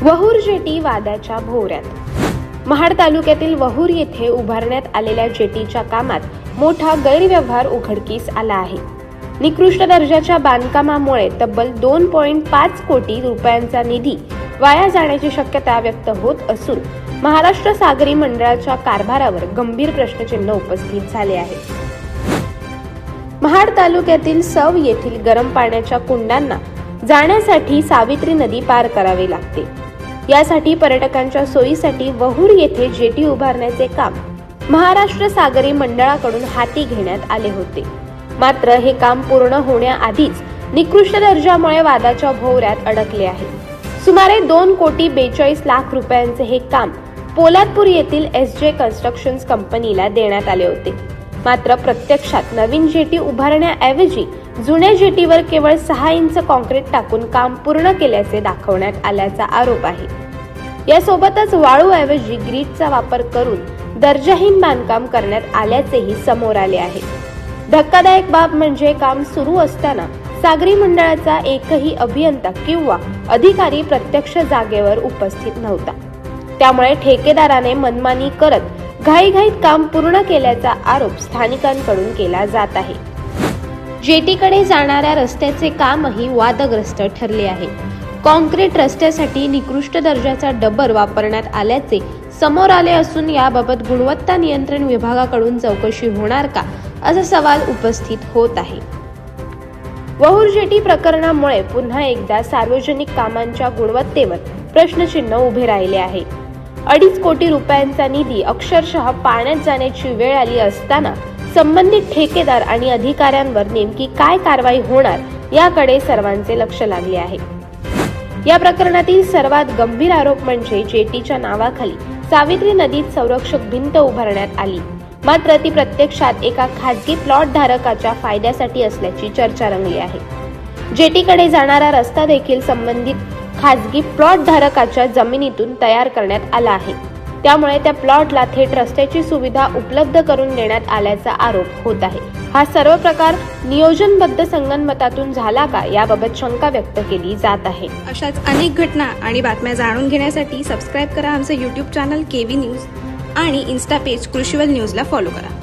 Vahur jetty वादाच्या भोवऱ्यात। महाड तालुक्यातील वहूर येथे उभारण्यात आलेल्या जेटीच्या कामात मोठा गैरव्यवहार उघडकीस आला आहे। निकृष्ट दर्जाच्या बांधकामामुळे तब्बल 2.5 कोटी रुपयांचा निधी वाया जाण्याची शक्यता व्यक्त होत असून महाराष्ट्र सागरी मंडळाच्या कारभारावर गंभीर प्रश्नचिन्ह उपस्थित झाले आहे। महाड तालुक्यातील सव येथील गरम पाण्याच्या कुंडांना जाण्यासाठी सावित्री नदी पार करावी लागते। यासाठी पर्यटकांच्या सोयीसाठी वहूर येथे जेटी उभारण्याचे काम महाराष्ट्र सागरी मंडळाकडून हाती घेण्यात आले होते। मात्र हे काम पूर्ण होण्याआधीच निकृष्ट दर्जामुळे वादाच्या भोवऱ्यात अडकले आहे। सुमारे 2,42,00,000 रुपयांचे हे काम पोलादपूर येथील SJ कन्स्ट्रक्शन्स कंपनीला देण्यात आले होते। मात्र प्रत्यक्षात नवीन जेटी उभारण्याऐवजी जुन्या जेटीवर केवळ 6 इंच कॉन्क्रीट टाकून काम पूर्ण केल्याचे दाखवण्यात आल्याचा आरोप आहे। यासोबतच वाळूऐवजी ग्रीटचा वापर करून दर्जाहीन बांधकाम करण्यात आल्याचेही समोर आले आहे। धक्कादायक बाब म्हणजे काम सुरू असताना सागरी मंडळाचा एकही अभियंता किंवा अधिकारी प्रत्यक्ष जागेवर उपस्थित नव्हता। त्यामुळे ठेकेदाराने मनमानी करत घाईघाईत काम पूर्ण केल्याचा आरोप स्थानिकांकडून केला जात आहे। जेटीकडे जाणाऱ्या रस्त्याचे कामही वादग्रस्त ठरले आहे। कॉन्क्रीट रस्त्यासाठी निकृष्ट दर्जाचा डबर वापरण्यात आल्याचे समोर आले असून याबाबत गुणवत्ता नियंत्रण विभागाकडून चौकशी होणार का असा सवाल उपस्थित होत आहे। वहूर जेटी प्रकरणामुळे पुन्हा एकदा सार्वजनिक कामांच्या गुणवत्तेवर प्रश्नचिन्ह उभे राहिले आहे। 2.5 कोटी रुपयांचा निधी अक्षरशः पाण्यात जाण्याची वेळ आली असताना संबंधित ठेकेदार आणि अधिकाऱ्यांवर नेमकी काय कारवाई होणार याकडे सर्वांचे लक्ष लागले आहे। या प्रकरणातील सर्वात गंभीर आरोप म्हणजे जेटीच्या नावाखाली सावित्री नदीत संरक्षक भिंत उभारण्यात आली, मात्र ती प्रत्यक्षात एका खासगी प्लॉट धारकाच्या फायद्यासाठी असल्याची चर्चा रंगली आहे। जेटीकडे जाणारा रस्ता देखील संबंधित खासगी प्लॉट धारकाच्या जमिनीतून तयार करण्यात आला आहे। त्यामुळे त्या प्लॉटला थेट रस्त्याची सुविधा उपलब्ध करून देण्यात आल्याचा आरोप होत आहे। हा सर्व प्रकार नियोजनबद्ध संगनमतातून झाला का याबाबत शंका व्यक्त केली जात आहे। अशाच अनेक घटना आणि बातम्या जाणून घेण्यासाठी सबस्क्राईब करा आमचे YouTube चॅनल KV न्यूज आणि इन्स्टा पेज कृषीवल न्यूजला फॉलो करा।